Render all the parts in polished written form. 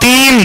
3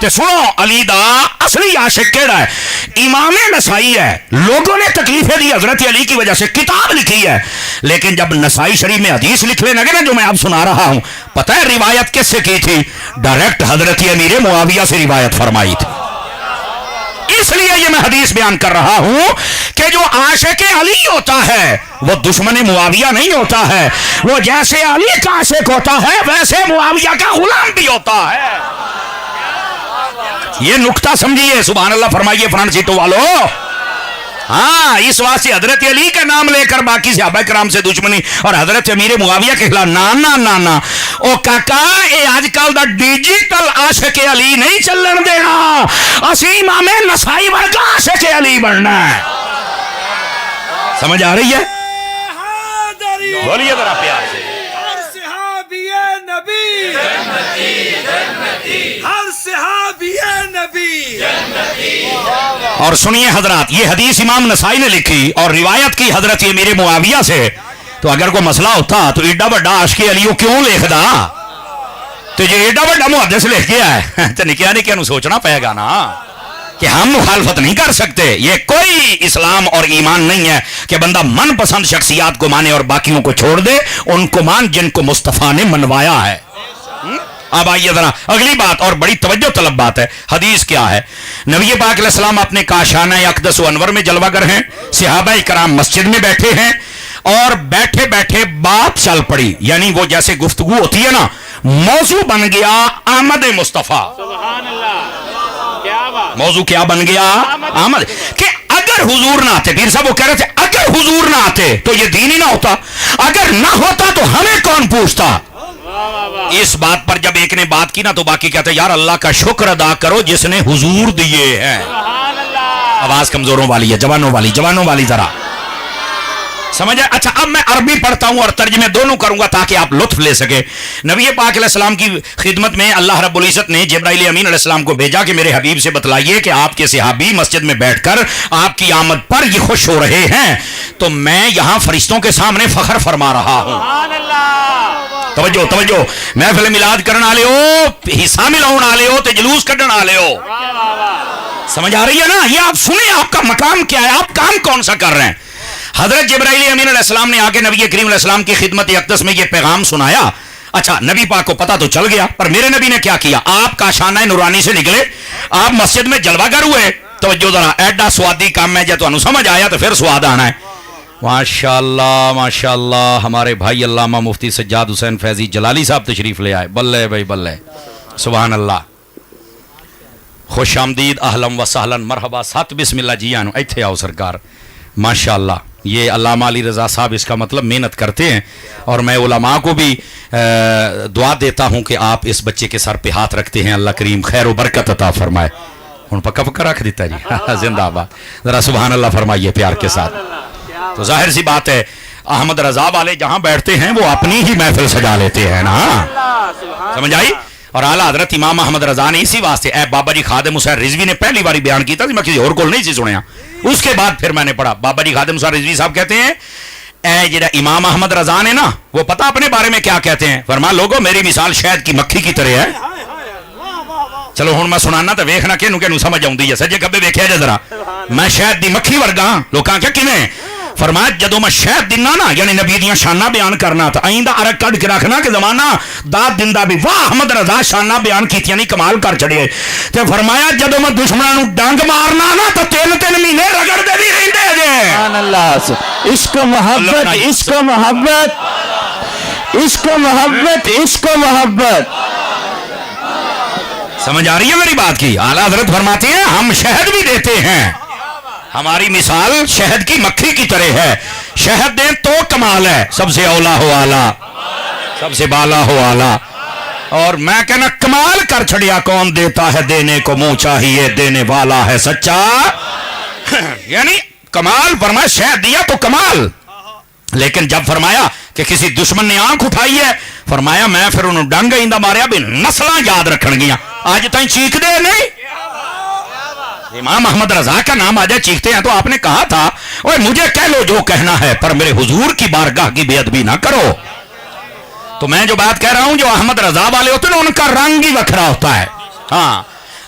تے سنو علی دا اصلی عاشق کیڑا ہے؟ امام نسائی ہے. لوگوں نے تکلیفیں دی حضرت علی کی وجہ سے، کتاب لکھی ہے، لیکن جب نسائی شریف میں حدیث لکھنے لگے نا جو میں اب سنا رہا ہوں، پتہ ہے روایت کس سے کی تھی؟ ڈائریکٹ حضرت امیر معاویہ سے روایت فرمائی تھی. اس لیے یہ میں حدیث بیان کر رہا ہوں کہ جو عاشق علی ہوتا ہے وہ دشمن معاویہ نہیں ہوتا ہے، وہ جیسے علی کا عاشق ہوتا ہے ویسے معاویہ کا غلام بھی ہوتا ہے. یہ نکتہ سمجھیے. سبحان اللہ فرمائیے فرنٹ سیٹوں والو. ہاں، اس واسطے حضرت علی کا نام لے کر باقی صحابہ کرام سے دشمنی اور حضرت امیر معاویہ کے خلاف نا او کاکا اے آج کل دا ڈیجیٹل عاشق علی نہیں چلن دینا، اسی امام نسائی ورگا عاشق علی بننا ہے. سمجھ آ رہی ہے؟ بولیے ذرا پیار سے. ہر صحابی نبی اور سنیے حضرات، یہ حدیث امام نسائی نے لکھی اور روایت کی حضرت امیر معاویہ سے. تو اگر کوئی مسئلہ ہوتا تو ایڈا بڑا عاشق علیوں کیوں لکھدا؟ تو جو ایڈا بڑا محدث لکھ گیا ہے تو نکیا نو سوچنا پائے گا نا کہ ہم مخالفت نہیں کر سکتے. یہ کوئی اسلام اور ایمان نہیں ہے کہ بندہ من پسند شخصیات کو مانے اور باقیوں کو چھوڑ دے، ان کو مان جن کو مصطفیٰ نے منوایا ہے. اب آئیے ذرا اگلی بات، اور بڑی توجہ طلب بات ہے. حدیث کیا ہے؟ نبی پاک علیہ السلام اپنے کاشانہ اقدس و انور میں جلوہ گر ہیں، صحابہ کرام مسجد میں بیٹھے ہیں اور بیٹھے بیٹھے بات چل پڑی، یعنی وہ جیسے گفتگو ہوتی ہے نا، موضوع بن گیا آمد مصطفیٰ. سبحان اللہ. کیا بات. موضوع کیا بن گیا؟ آمد. کہ اگر حضور نہ آتے، پیر صاحب وہ کہہ رہے تھے اگر حضور نہ آتے تو یہ دین ہی نہ ہوتا، اگر نہ ہوتا تو ہمیں کون پوچھتا. اس بات پر جب ایک نے بات کی نا تو باقی کہتے یار اللہ کا شکر ادا کرو جس نے حضور دیے ہیں. آواز کمزوروں والی ہے، جوانوں والی ذرا سمجھے. اچھا اب میں عربی پڑھتا ہوں اور ترجمے دونوں کروں گا تاکہ آپ لطف لے سکے. نبی پاک علیہ السلام کی خدمت میں اللہ رب العزت نے جبرائیل امین علیہ السلام کو بھیجا کہ میرے حبیب سے بتلائیے کہ آپ کے صحابی مسجد میں بیٹھ کر آپ کی آمد پر یہ خوش ہو رہے ہیں، تو میں یہاں فرشتوں کے سامنے فخر فرما رہا ہوں. توجہ محفل میلاد کرن والے ہو، حصہ ملاؤن والے ہو تے جلوس کڈن والے ہو. سمجھ آ رہی ہے نا؟ یہ آپ سنیں آپ کا مقام کیا ہے، آپ کام کون سا کر رہے ہیں. حضرت جبرائیل امین علیہ السلام نے آگے نبی کریم علیہ السلام کی خدمت اقدس میں یہ پیغام سنایا. اچھا نبی پاک کو پتا تو چل گیا، پر میرے نبی نے کیا کیا؟ آپ کا شانہ نورانی سے نکلے، آپ مسجد میں جلوہ گر ہوئے. توجہ ذرا، ایڈا سوادی کام ہے، جب تمہیں سمجھ آیا تو پھر سواد آنا ہے. ماشاءاللہ ہمارے بھائی علامہ مفتی سجاد حسین فیضی جلالی صاحب تشریف لے آئے. بلے بھائی بلے، سبحان اللہ. خوش آمدید، اہلم و سہلن، مرحبا، سات بسم اللہ. جی آنو ایتھے آؤ سرکار. ماشاءاللہ یہ علامہ علی رضا صاحب اس کا مطلب محنت کرتے ہیں، اور میں علماء کو بھی دعا دیتا ہوں کہ آپ اس بچے کے سر پہ ہاتھ رکھتے ہیں، اللہ کریم خیر و برکت عطا فرمائے. ہن پکا رکھ دیتا جی. زندہ آباد. ذرا سبحان اللہ فرمائیے پیار کے ساتھ. تو ظاہر سی بات ہے احمد رضا والے جہاں بیٹھتے ہیں وہ اپنی ہی محفل سجا لیتے ہیں نا. سمجھ آئی؟ اور اعلیٰ حضرت امام احمد رضا نے اسی واسطے اے بابا جی خادم حسین رضوی نے پہلی باری بیان کیا تھا، میں کسی اور کو نہیں سی سنیا. اس کے بعد پھر میں نے پڑھا. بابا جی خادم حسین رضوی صاحب کہتے ہیں اے جڑا امام احمد رضا نے نا، وہ پتہ اپنے بارے میں کیا کہتے ہیں؟ فرما لوگو میری مثال شہد کی مکھی کی طرح ہے. چلو ہن میں سنانا تو ویکھنا کینوں سمجھ آؤندی ہے. سجے کبے ویکھیا جے ذرا. میں شہد دی مکھی ورگا. لوکاں کہ کیویں؟ فرمایا جدو میں شہد دینا نا، یعنی نبی دیاں شانہ بیان کرنا، تو آئندہ عرق کڈ کے رکھنا کہ زمانہ داد دندا بھی واہ احمد رضا شانہ بیان کیتیاں نہیں کمال کر چھڑے. تے فرمایا جدو میں دشمنوں ڈنگ مارنا نا تو 3 مہینے رگڑ دے بھی رہندے جے. سبحان اللہ. عشق محبت، عشق محبت، عشق محبت، عشق محبت. سمجھ آ رہی ہے میری بات کی؟ اعلیٰ حضرت فرماتے ہیں ہم شہد بھی دیتے ہیں، ہماری مثال شہد کی مکھی کی طرح ہے. شہد دیں تو کمال ہے، سب سے اولا ہو آلہ، سب سے بالا ہو آلہ. اور میں کہنا کمال کر چھڑیا کون دیتا ہے دینے کو منہ چاہیے دینے والا ہے سچا. یعنی کمال فرمایا شہد دیا تو کمال. لیکن جب فرمایا کہ کسی دشمن نے آنکھ اٹھائی ہے، فرمایا میں پھر انہوں ڈنگ آئندہ ماریا بھی نسلاں یاد رکھن گیا. آج تائیں چیخ دے نہیں. امام احمد رضا کا نام آجا چیختے ہیں تو آپ نے کہا تھا اوے مجھے کہہ لو جو کہنا ہے پر میرے حضور کی بارگاہ کی بے ادبی نہ کرو. تو میں جو بات کہہ رہا ہوں جو احمد رضا والے ہوتے ہیں ان کا رنگ ہی وکھرا ہوتا ہے. ہاں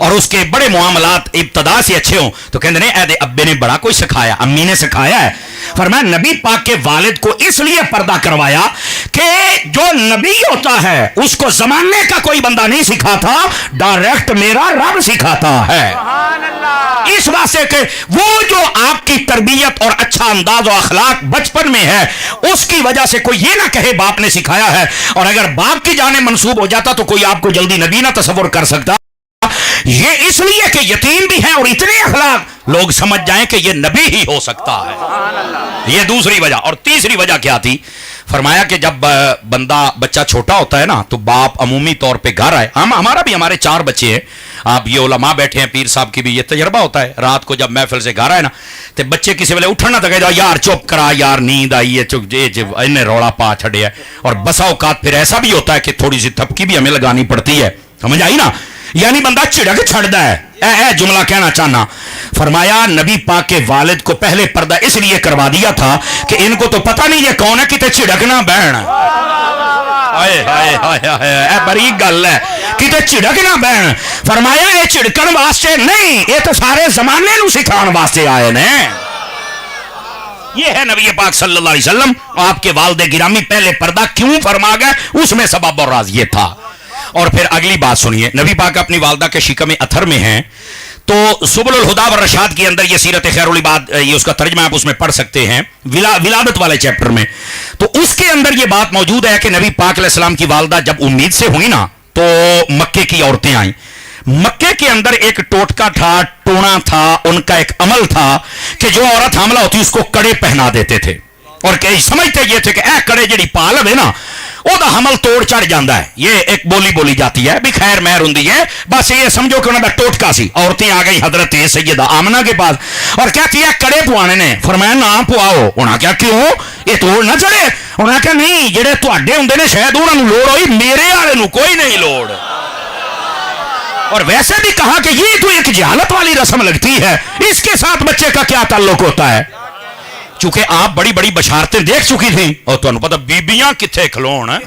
اور اس کے بڑے معاملات ابتدا سے اچھے ہوں تو کہتے ہیں اے ابے نے بڑا کوئی سکھایا, امی نے سکھایا ہے. فرمایا نبی پاک کے والد کو اس لیے پردہ کروایا کہ جو نبی ہوتا ہے اس کو زمانے کا کوئی بندہ نہیں سکھاتا, ڈائریکٹ میرا رب سکھاتا ہے. اس واسطے کہ وہ جو آپ کی تربیت اور اچھا انداز و اخلاق بچپن میں ہے اس کی وجہ سے کوئی یہ نہ کہے باپ نے سکھایا ہے, اور اگر باپ کی جانب منسوب ہو جاتا تو کوئی آپ کو جلدی نبی نہ تصور کر سکتا. یہ اس لیے کہ یتیم بھی ہیں اور اتنے اخلاق لوگ سمجھ جائیں کہ یہ نبی ہی ہو سکتا ہے. یہ دوسری وجہ. اور تیسری وجہ کیا تھی؟ فرمایا کہ جب بچہ چھوٹا ہوتا ہے نا تو باپ عمومی طور پہ گھر آئے, ہمارا بھی, ہمارے 4 بچے ہیں, آپ یہ علماء بیٹھے ہیں, پیر صاحب کی بھی یہ تجربہ ہوتا ہے, رات کو جب محفل سے گھر آئے نا تو بچے کسی ویلے اٹھنا تو کہہ یار چپ کرا یار نیند آئی ہے, انہیں روڑا پا چھڑے ہے. اور بسا اوقات پھر ایسا بھی ہوتا ہے کہ تھوڑی سی تھپکی بھی ہمیں لگانی پڑتی ہے, سمجھ آئی نا, یعنی بندہ چڑک چھڑتا ہے. اے جملہ کہنا چاہنا. فرمایا نبی پاک کے والد کو پہلے پردہ اس لیے کروا دیا تھا کہ ان کو تو پتہ نہیں یہ کون ہے, کتے چڑکنا بہن. اے بڑی گل ہے, کتے چڑکنا بہن. فرمایا یہ چڑکن واسطے نہیں, یہ تو سارے زمانے نو سکھان واسطے آئے نے. یہ ہے نبی پاک صلی اللہ علیہ وسلم. آپ کے والد گرامی پہلے پردہ کیوں فرما گئے, اس میں سبب اور راز یہ تھا. اور پھر اگلی بات سنیے, نبی پاک اپنی والدہ کے شکم اتھر میں ہیں تو سبل الہدا والرشاد کے اندر یہ سیرت خیر العباد, یہ اس کا ترجمہ آپ اس میں پڑھ سکتے ہیں ولادت والے چیپٹر میں, تو اس کے اندر یہ بات موجود ہے کہ نبی پاک علیہ السلام کی والدہ جب امید سے ہوئی نا تو مکے کی عورتیں آئیں. مکے کے اندر ایک ٹوٹکا تھا, ٹونا تھا, ان کا ایک عمل تھا کہ جو عورت حاملہ ہوتی اس کو کڑے پہنا دیتے تھے, اور کہ سمجھتے یہ تھے کہ اے کڑے جڑی پا لوے نا وہ دا حمل توڑ چڑھ جاندہ ہے. یہ ایک بولی جاتی ہے بھی خیر مہر ہوندی ہے, بس یہ سمجھو کہ انہوں نے ٹوٹکا سی. عورتیں آ گئی حضرت سیدہ آمنہ کے پاس اور کہتی ہے کڑے پوانے نے. فرمایا نہ پواؤ. انہاں کیا کیوں, یہ توڑ نہ چڑھے. انہاں کہا نہیں, جڑے تواڈے ہوندے نے شاید انہاں نوں لوڑ ہوئی, میرے والے نوں کوئی نہیں لوڑ. اور ویسے بھی کہا کہ یہ تو ایک جہالت والی رسم لگتی ہے, اس کے ساتھ بچے کا کیا تعلق ہوتا ہے. چونکہ آپ بڑی بڑی بشارتیں دیکھ چکی تھیں اور تو انہوں پتا بیبیاں کتھے کھلون ہیں,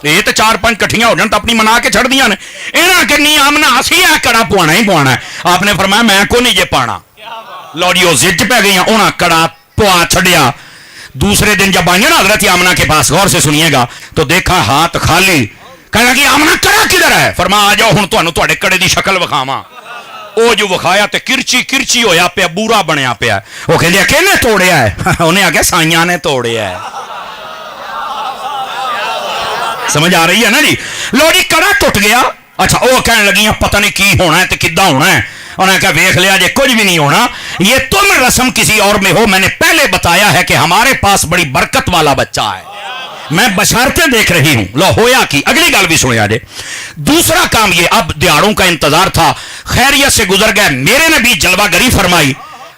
یہ تو 4-5 کٹھیاں ہو جان تو اپنی منا کے چھڑ دیا نے. انہاں کہ نہیں آمنہ اسی ہے کڑا پوانا ہی پوانا ہے. آپ نے فرمایا میں کو نہیں یہ پانا. لوڑیو زد پہ گئی ہیں, انہاں کڑا پوا چھڑیا. دوسرے دن جب آئیں گے نا حضرت آمنہ کے پاس, غور سے سنیے گا, تو دیکھا ہاتھ خالی. کہنا کہ آمنہ کڑا کدھر ہے؟ فرمایا آ جاؤ ہن تانوں تواڈے کڑے دی شکل وکھاواں. وہ جو وکھایا تے کرچی ہویا پیا, بورا بنیا پیا. وہ کہندے کہنے توڑیا ہے؟ انہیں آ گیا سائیاں نے توڑیا ہے. سمجھ آ رہی ہے نا جی. لو جی کڑا ٹوٹ گیا. اچھا وہ کہنے لگیاں پتہ نہیں کی ہونا ہے تے کداں ہونا ہے. انہوں نے کہا ویکھ لیا جے کچھ بھی نہیں ہونا, یہ تم رسم کسی اور میں ہو. میں نے پہلے بتایا ہے کہ ہمارے پاس بڑی برکت والا بچہ ہے, میں بشارتیں دیکھ رہی ہوں. لو ہویا کی اگلی گل بھی سنیا جے. دوسرا کام یہ, اب دیہڑوں کا انتظار تھا, خیریت سے گزر گئے. میرے نے بھی جلوہ گری فرمائی.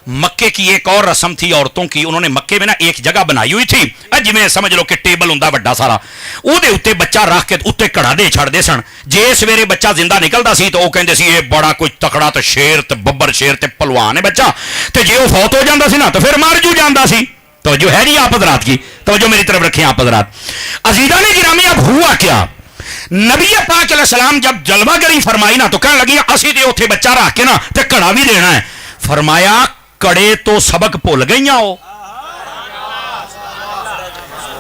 مکے کی ایک اور رسم تھی عورتوں کی, انہوں نے مکے میں نا ایک جگہ بنائی ہوئی تھی, جویں سمجھ لو کہ ٹیبل ہوندا بڑا سارا, او دے اوتے بچہ رکھ کے اوتے کڑا دے چھڑ دے سن. جے سویرے بچہ زندہ نکلدا سی تو او کہندے سی یہ بڑا کوئی تکڑا تے شیر تے ببر شیر تے پہلوان ہے بچہ, تے جے او فوت ہو جاندا سی نا تو پھر مر جو جاندا سی. تو جو ہے جی آپ حضرات کی توجہ میری طرف رکھیں آپ حضرات. عزیزان گرامی اب ہوا کیا, نبی پاک علیہ السلام جب جلوہ گری فرمائی نا تو کہنے لگی اسی تے اوتھے بچہ رکھ کے نا تے کڑا بھی دینا ہے. فرمایا کڑے تو سبق بھول گئیاں, ہو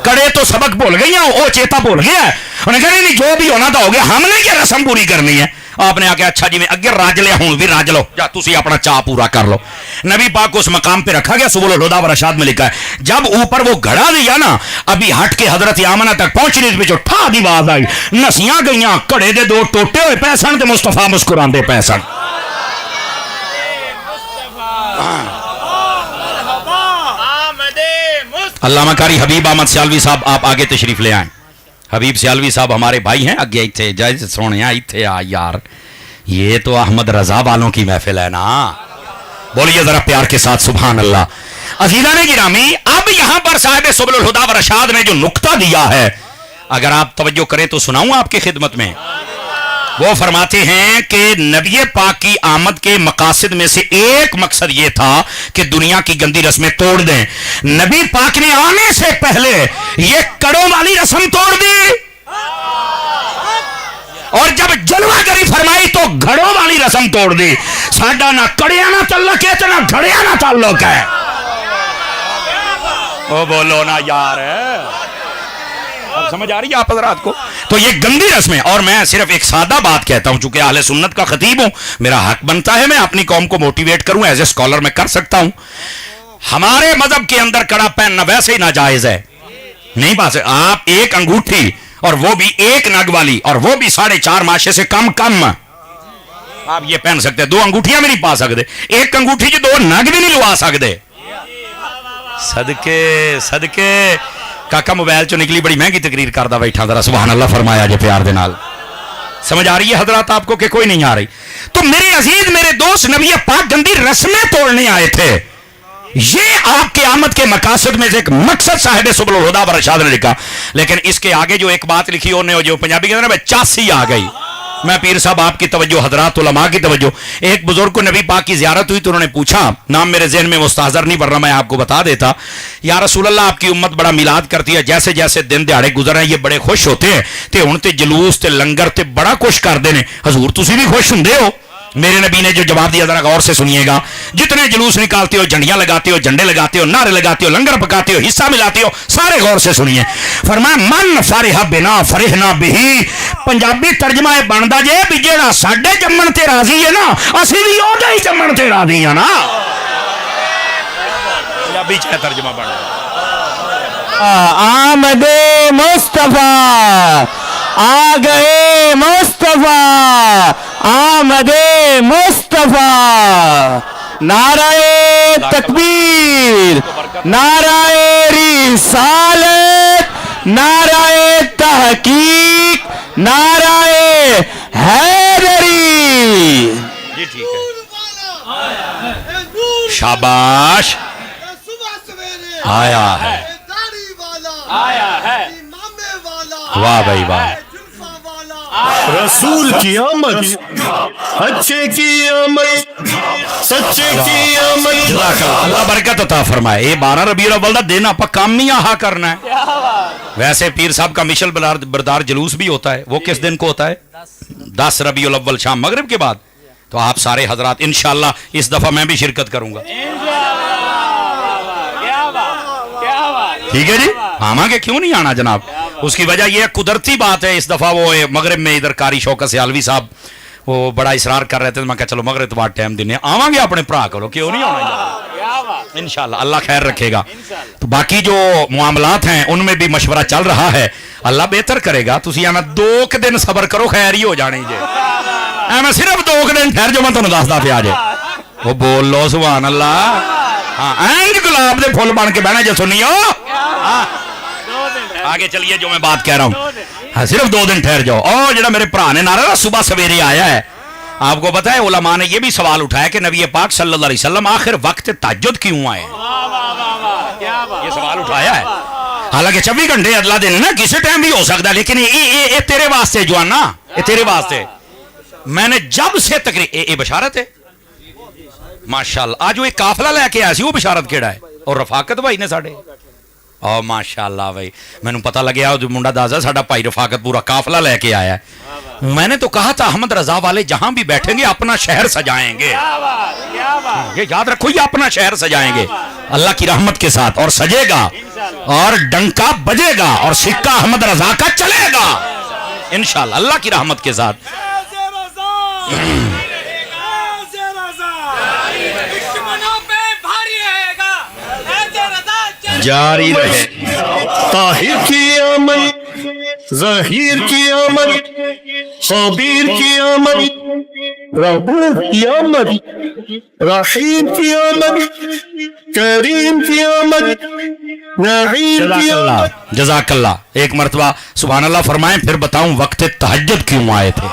کڑے تو سبق بھول گئیاں, وہ چیتا بھول گیا ہے. انہیں کہا نہیں جو بھی ہونا تھا ہو گیا, ہم نے یہ رسم پوری کرنی ہے. آپ نے آگے اچھا جی میں اگر راج لیا ہوں بھی راج لو, یا تسی اپنا چاہ پورا کر لو. نبی پاک کو اس مقام پہ رکھا گیا. سبل الہدا والرشاد میں لکھا ہے جب اوپر وہ گھڑا دیا نا, ابھی ہٹ کے حضرت آمنہ تک پہنچنے اس پہ ٹھا دی آواز آئی, نسیاں گئیاں, کڑے دے 2 ٹوٹے ہوئے پے سن تے مصطفیٰ مسکراندے پے سن. علامہ قاری حبیب احمد سیالوی صاحب آپ آگے تشریف لے آئیں. حبیب سیالوی صاحب ہمارے بھائی ہیں, اگے ایتھے جائے سونے ایتھے آ یار, یہ تو احمد رضا والوں کی محفل ہے نا. بولیے ذرا پیار کے ساتھ سبحان اللہ. عزیزان گرامی اب یہاں پر صاحب سبل الہدا والرشاد نے جو نقطہ دیا ہے, اگر آپ توجہ کریں تو سناؤں آپ کی خدمت میں. وہ فرماتے ہیں کہ نبی پاک کی آمد کے مقاصد میں سے ایک مقصد یہ تھا کہ دنیا کی گندی رسمیں توڑ دیں. نبی پاک نے آنے سے پہلے یہ کڑوں والی رسم توڑ دی. اور جب جلوہ گری فرمائی تو گھڑوں والی رسم توڑ دی. ساڈا نہ کڑیاں نہ تعلق ہے نہ گھڑیاں نہ تعلق ہے. او بولو نا یار. اب سمجھ آ رہی ہے آپ حضرات کو؟ تو یہ گندی رسم ہے. اور میں صرف ایک سادہ بات کہتا ہوں, چونکہ اہل سنت کا خطیب ہوں, میرا حق بنتا ہے میں اپنی قوم کو موٹیویٹ کروں. ایز اے اسکالر میں کر سکتا ہوں. ہمارے مذہب کے اندر کڑا پہننا ویسے ہی ناجائز ہے. نہیں پا سکتے آپ ایک انگوٹھی, اور وہ بھی ایک نگ والی, اور وہ بھی 4.5 ماشے سے کم آپ یہ پہن سکتے. 2 انگوٹھیاں بھی نہیں پا سکتے. ایک انگوٹھی 2 نگ بھی نہیں لوا سکتے. صدقے کاکا موبائل چو نکلی بڑی مہنگی تقریر کردہ بیٹھا, ذرا سبحان اللہ فرمایا جے پیار دے نال. سمجھ آ رہی ہے حضرات آپ کو کہ کوئی نہیں آ رہی؟ تو میرے عزیز میرے دوست, نبی پاک گندی رسمیں توڑنے آئے تھے. یہ آپ کے آمد کے مقاصد میں سے ایک مقصد صاحب سبل الہدا و رشاد نے لکھا. لیکن اس کے آگے جو ایک بات لکھی انہوں نے, جو پنجابی کے اندر چاسی آ گئی. میں پیر صاحب آپ کی توجہ, حضرات علماء کی توجہ, ایک بزرگ کو نبی پاک کی زیارت ہوئی تو انہوں نے پوچھا, نام میرے ذہن میں مستحضر نہیں, ورنہ میں آپ کو بتا دیتا. یا رسول اللہ آپ کی امت بڑا میلاد کرتی ہے, جیسے جیسے دن دیہڑے گزر رہے ہیں یہ بڑے خوش ہوتے ہیں تے ہن تے جلوس تے لنگر تے بڑا خوش کردے نے. حضور تسی بھی خوش ہوندے ہو؟ میرے نبی نے جو جواب دیا ذرا غور سے سنیے گا. جتنے جلوس نکالتے ہو, جھنڈیاں لگاتے ہو, جھنڈے لگاتے ہو, نعرے لگاتے ہو, لنگر پکاتے ہو, حصہ ملاتے ہو, سارے غور سے سنیے. فرمایا من فرح بنا فرحنا بہی. پنجابی ترجمہ ہے بندا جے بھی جیڑا ساڈے جمن تے راضی ہے نا اسی بھی اودے ہی جمن تے راضی ہیں نا. پنجابی چ ترجمہ بن آمد مصطفیٰ, آ گئے مصطفیٰ, آمد مصطفیٰ. نعرہ تکبیر, نعرہ رسالت, نعرہ تحقیق, نعرہ حیدری. جی ٹھیک ہے, شاباش. آیا ہے, واہ بھائی واہ. رسول کی آمد, اچھے کی آمد, سچے کی آمد. اللہ برکت عطا فرمائے. یہ 12 ربیع الاول دا دن آپ کام نہیں آہا کرنا ہے. ویسے پیر صاحب کا مشل بردار جلوس بھی ہوتا ہے, وہ کس دن کو ہوتا ہے؟ 10 ربیع الاول شام مغرب کے بعد. تو آپ سارے حضرات انشاءاللہ اس دفعہ میں بھی شرکت کروں گا. ٹھیک ہے جی, آما کے کیوں نہیں آنا جناب. اس کی وجہ یہ قدرتی بات ہے. اس دفعہ وہ مغرب میں ادھر قاری شوکت سیالوی صاحب وہ بڑا اصرار کر رہے تھے, میں کہا چلو مغرب تو بعد ٹائم دینے آواں گے اپنے پرا کرو, کیوں نہیں آنا انشاءاللہ. اللہ خیر رکھے گا. تو باقی جو معاملات ہیں ان میں بھی مشورہ چل رہا ہے, اللہ بہتر کرے گا. تسی میں 2 دن صبر کرو, خیر ہی ہو جانے جے. میں صرف 2 دن ٹھہر جو, میں تمہیں دسدا پیا جے. وہ بول لو سبحان اللہ. ہاں اینج گلاب دے پھول بن کے بہنا جے سنیو. آگے چلیے جو میں بات کہہ رہا ہوں, ہاں صرف 2 دن ٹھہر جاؤ. اور جڑا میرے بھرا نے نعرہ صبح سویرے آیا ہے, آپ کو پتا ہے علماء نے یہ بھی سوال اٹھایا کہ نبی پاک صلی اللہ علیہ وسلم آخر وقت تہجد کیوں آئے؟ یہ سوال اٹھایا ہے. حالانکہ 24 گھنٹے اگلا دن ہے نا, کسی ٹائم بھی ہو سکتا ہے, لیکن یہ تیرے واسطے جوانا, یہ تیرے واسطے. میں نے جب سے تقریر یہ بشارت ہے ماشاءاللہ. آج وہ ایک قافلہ لے کے آیا سی, وہ بشارت کیڑا ہے. اور رفاقت بھائی نے ساڈے, او ماشاءاللہ بھائی میں نے پتہ لگیا جو منڈا دازا ساڈا بھائی رفاقت پورا قافلہ لے کے آیا ہے. میں نے تو کہا تھا احمد رضا والے جہاں بھی بیٹھیں گے اپنا شہر سجائیں گے. یہ یاد رکھو, یہ اپنا شہر سجائیں گے اللہ کی رحمت کے ساتھ, اور سجے گا اور ڈنکا بجے گا اور سکہ احمد رضا کا چلے گا انشاءاللہ اللہ کی رحمت کے ساتھ. جاری رہے. طاہر کی آمد, ظہیر کی آمد, خبیر کی آمد, ربوب کی آمد, رحیم کی آمد, کریم کی آمد, نعیم کی آمد. جزاک اللہ. ایک مرتبہ سبحان اللہ فرمائیں, پھر بتاؤں وقت تہجد کیوں آئے تھے.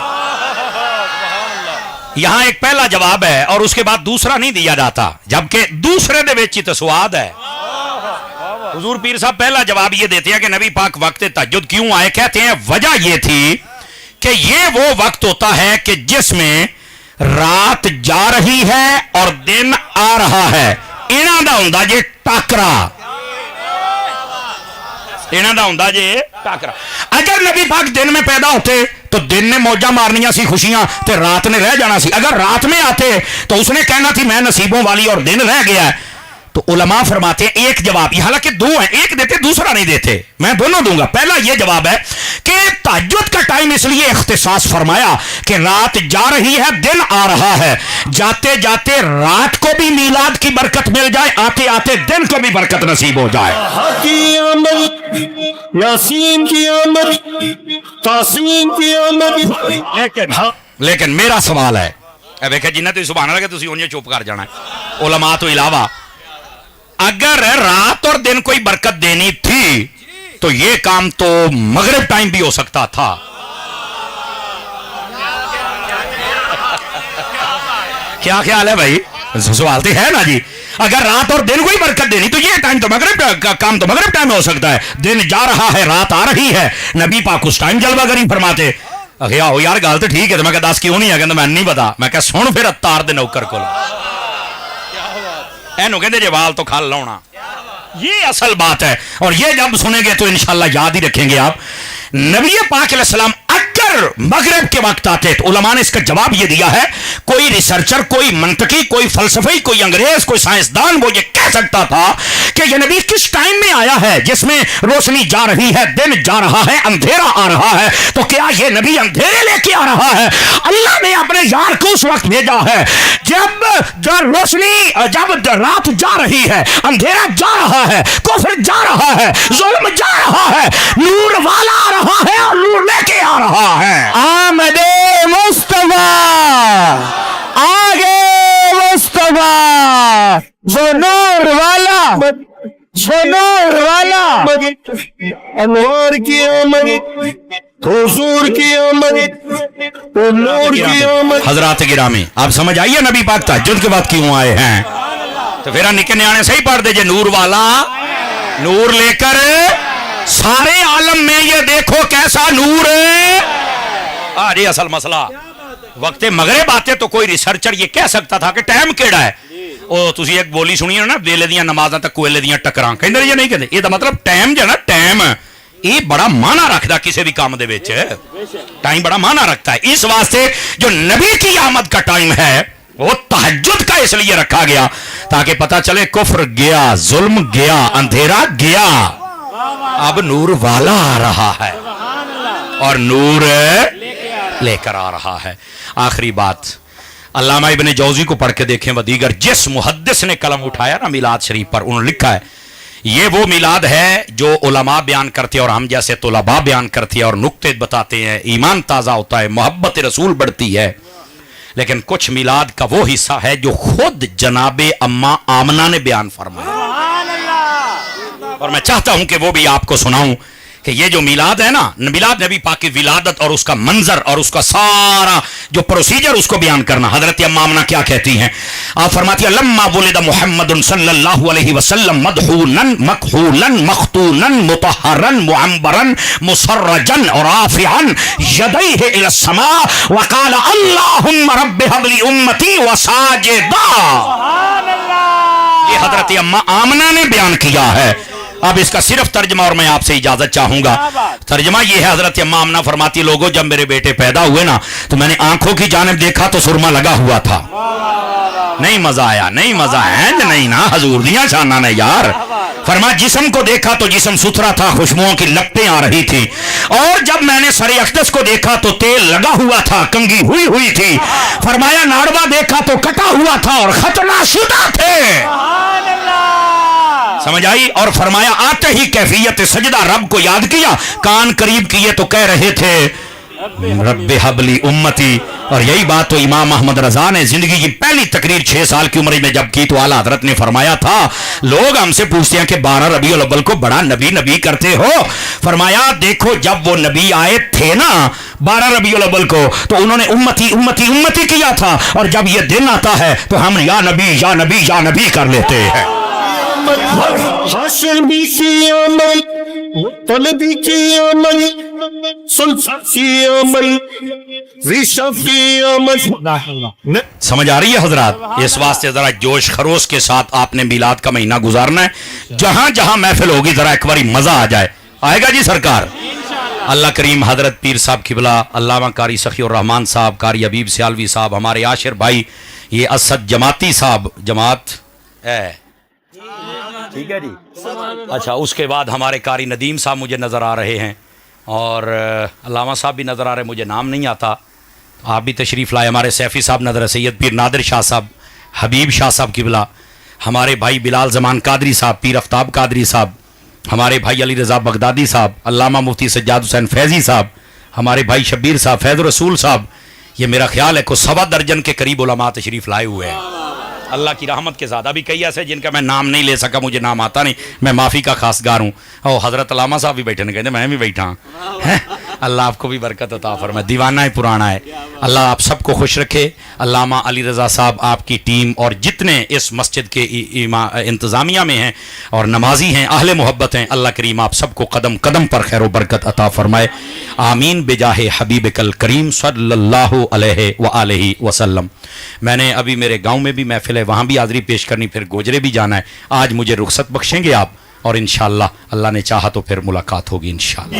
یہاں ایک پہلا جواب ہے اور اس کے بعد دوسرا نہیں دیا جاتا, جبکہ دوسرے دے وچ تے سواد ہے. حضور پیر صاحب پہلا جواب یہ دیتے ہیں کہ نبی پاک وقت تہجد کیوں آئے. کہتے ہیں وجہ یہ تھی کہ یہ وہ وقت ہوتا ہے کہ جس میں رات جا رہی ہے اور دن آ رہا ہے. انہاں دا ہوندا جے ٹاکرا, انہاں دا ہوندا جے ٹاکرا. اگر نبی پاک دن میں پیدا ہوتے تو دن نے موجہ مارنیاں سی خوشیاں تے رات نے رہ جانا سی. اگر رات میں آتے تو اس نے کہنا تھی میں نصیبوں والی اور دن رہ گیا ہے. تو علماء فرماتے ہیں ایک جواب یہ، حالانکہ دو ہیں، ایک دیتے دوسرا نہیں دیتے، میں دونوں دوں گا. پہلا یہ جواب ہے کہ تہجد کا ٹائم اس لیے اختصاص فرمایا کہ رات جا رہی ہے، دن آ رہا ہے، جاتے جاتے رات کو بھی میلاد کی برکت مل جائے، آتے آتے دن کو بھی برکت نصیب ہو جائے. کی آمد، یاسین کی آمد، تاسین کی آمد. لیکن میرا سوال ہے، ویکھے جنہیں تو سبحان اللہ کہ تسی انہیں چپ کر جانا ہے علماء تو علاوہ، اگر رات اور دن کوئی برکت دینی تھی تو یہ کام تو مغرب ٹائم بھی ہو سکتا تھا. کیا خیال ہے بھائی؟ سوال تو ہے نا جی. اگر رات اور دن کوئی برکت دینی تو یہ ٹائم تو مغرب کا کام تو مغرب ٹائم میں ہو سکتا ہے. دن جا رہا ہے، رات آ رہی ہے، نبی پاک اس ٹائم جلوہ گری فرماتے. ہو یار گل تو ٹھیک ہے، تو میں کہ دس کیوں نہیں ہے؟ کہ میں نہیں پتا. میں کہ سن پھر اتار دے نوکر کو اینو کہندے جے وال تو کھل لاؤنا، یہ اصل بات ہے. اور یہ جب سنیں گے تو انشاءاللہ یاد ہی رکھیں گے آپ. نبی پاک علیہ السلام اگر مغرب کے وقت آتے تو علماء نے اس کا جواب یہ دیا ہے، کوئی ریسرچر، کوئی منطقی، کوئی فلسفی، کوئی انگریز، کوئی سائنسدان وہ یہ کہہ سکتا تھا کہ یہ نبی کس ٹائم میں آیا ہے جس میں روشنی جا رہی ہے، دن جا رہا ہے، اندھیرا آ رہا ہے. تو کیا یہ نبی اندھیرے لے کے آ رہا ہے؟ اللہ نے اپنے یار کو اس وقت بھیجا ہے جب روشنی، جب رات جا رہی ہے، اندھیرا جا رہا ہے، کفر جا رہا ہے، ظلم جا رہا ہے، نور والا آ رہا ہے اور نور لے کے آ رہا ہے. آمد مصطفیٰ، آگے مصطفیٰ، وہ نور والا، وہ نور والا. انوار کی آمد، حضور کی آمد، نور کی آمد. حضرات گرامی آپ سمجھ آئیے نبی پاک تہجد کے بعد کیوں آئے ہیں؟ تو پھر نکے نیانے صحیح پڑھ دے جے نور والا، نور لے کر سارے عالم میں یہ دیکھو کیسا نور ہے. آج یہ اصل مسئلہ. وقت مغرب آتے تو کوئی ریسرچر یہ کہہ سکتا تھا کہ ٹائم کیڑا ہے. او تسی ایک بولی سنی نا، ویلے دیاں نمازاں تے کوئلے دیاں ٹکراں، کہندے یہ نہیں کہندے. یہ دا مطلب ٹائم جو ہے نا، ٹائم یہ بڑا معنی رکھتا کسی بھی کام دے وچ. ٹائم بڑا معنی رکھتا ہے. اس واسطے جو نبی کی آمد کا ٹائم ہے وہ تہجد کا اس لیے رکھا گیا تاکہ پتہ چلے کفر گیا، ظلم گیا، اندھیرا گیا، اب نور والا آ رہا ہے اور نور لے کر آ رہا ہے. آخری بات علامہ ابن جوزی کو پڑھ کے دیکھیں و دیگر جس محدث نے قلم اٹھایا نا میلاد شریف پر، انہوں نے لکھا ہے یہ وہ میلاد ہے جو علماء بیان کرتے ہیں اور ہم جیسے طلباء بیان کرتے ہیں اور نکتے بتاتے ہیں، ایمان تازہ ہوتا ہے، محبت رسول بڑھتی ہے. لیکن کچھ میلاد کا وہ حصہ ہے جو خود جناب اماں آمنہ نے بیان فرمایا، اور میں چاہتا ہوں کہ وہ بھی آپ کو سناؤں کہ یہ جو میلاد ہے نا، میلاد نبی پاک کی ولادت اور اس کا منظر اور اس کا سارا جو پروسیجر اس کو بیان کرنا. حضرت اماں آمنہ کیا کہتی ہیں؟ آپ فرماتی ہیں لما ولد محمد صلی اللہ علیہ وسلم مدحونا مکحولا مختونا مطہرا معمبرا مسرجا رافعا یدیہ الى السماء وقال اللہم رب هب لی امتی وساجدا. یہ حضرت اماں آمنہ نے بیان کیا ہے. اب اس کا صرف ترجمہ اور میں آپ سے اجازت چاہوں گا. ترجمہ یہ ہے، حضرت اماں آمنہ فرماتی لوگوں جب میرے بیٹے پیدا ہوئے نا تو میں نے آنکھوں کی جانب دیکھا تو سرما لگا ہوا تھا. نہیں مزہ آیا، نہیں مزہ ہے نہیں نا، حضور دیاں شانہ نے یار. فرما جسم کو دیکھا تو جسم ستھرا تھا، خوشبوؤں کی لپٹیں آ رہی تھی. اور جب میں نے سر اقدس کو دیکھا تو تیل لگا ہوا تھا، کنگھی ہوئی ہوئی تھی. فرمایا ناڑوا دیکھا تو کٹا ہوا تھا اور ختنہ شدہ تھے. سمجھ آئی؟ اور فرمایا آتے ہی کیفیت سجدہ رب کو یاد کیا، کان قریب کیے تو کہہ رہے تھے رب حب لی امتی. اور یہی بات تو امام احمد رضا نے زندگی کی پہلی تقریر 6 سال کی عمر میں جب کی تو اعلیٰ حضرت نے فرمایا تھا لوگ ہم سے پوچھتے ہیں کہ 12 ربیع الاول کو بڑا نبی نبی کرتے ہو. فرمایا دیکھو جب وہ نبی آئے تھے نا 12 ربیع الاول کو تو انہوں نے امتی امتی امتی کیا تھا، اور جب یہ دن آتا ہے تو ہم یا نبی یا نبی یا نبی کر لیتے ہیں. حشمی کی آمد، طلبی کی آمد، سلطت کی آمد، ریشف کی آمد. سمجھ آ رہی ہے حضرات؟ اس واسطے ذرا جوش خروش کے ساتھ آپ نے میلاد کا مہینہ گزارنا ہے. جہاں جہاں محفل ہوگی ذرا ایک باری مزہ آ جائے. آئے گا جی سرکار؟ اللہ کریم حضرت پیر صاحب قبلہ علامہ قاری سخی الرحمان صاحب، قاری حبیب سیالوی صاحب، ہمارے عاشر بھائی یہ اسد جماعتی صاحب، جماعت ہے ٹھیک ہے جی، اچھا اس کے بعد ہمارے قاری ندیم صاحب مجھے نظر آ رہے ہیں، اور علامہ صاحب بھی نظر آ رہے ہیں، مجھے نام نہیں آتا، آپ بھی تشریف لائے، ہمارے سیفی صاحب نظر ہے، سید پیر نادر شاہ صاحب، حبیب شاہ صاحب قبلہ، ہمارے بھائی بلال زمان قادری صاحب، پیر افتاب قادری صاحب، ہمارے بھائی علی رضا بغدادی صاحب، علامہ مفتی سجاد حسین فیضی صاحب، ہمارے بھائی شبیر صاحب، فیض رسول صاحب، یہ میرا خیال ہے کہ 1.25 درجن کے قریب علماء تشریف لائے ہوئے ہیں اللہ کی رحمت کے ساتھ۔ ابھی کئی ایسے جن کا میں نام نہیں لے سکا، مجھے نام آتا نہیں، میں معافی کا خاص گار ہوں۔ اور حضرت علامہ صاحب بھی بیٹھے ہیں، کہتے ہیں میں بھی بیٹھا ہوں۔ اللہ آپ کو بھی برکت عطا فرمائے، دیوانہ ہے پرانا ہے، اللہ آپ سب کو خوش رکھے۔ علامہ علی رضا صاحب، آپ کی ٹیم اور جتنے اس مسجد کے انتظامیہ میں ہیں اور نمازی ہیں، اہل محبت ہیں، اللہ کریم آپ سب کو قدم قدم پر خیر و برکت عطا فرمائے، آمین بجاہ حبیبک الکریم صلی اللہ علیہ وآلہ وسلم۔ میں نے ابھی میرے گاؤں میں بھی محفل ہے، وہاں بھی حاضری پیش کرنی، پھر گوجرے بھی جانا ہے۔ آج مجھے رخصت بخشیں گے آپ، اور انشاءاللہ اللہ نے چاہا تو پھر ملاقات ہوگی انشاءاللہ۔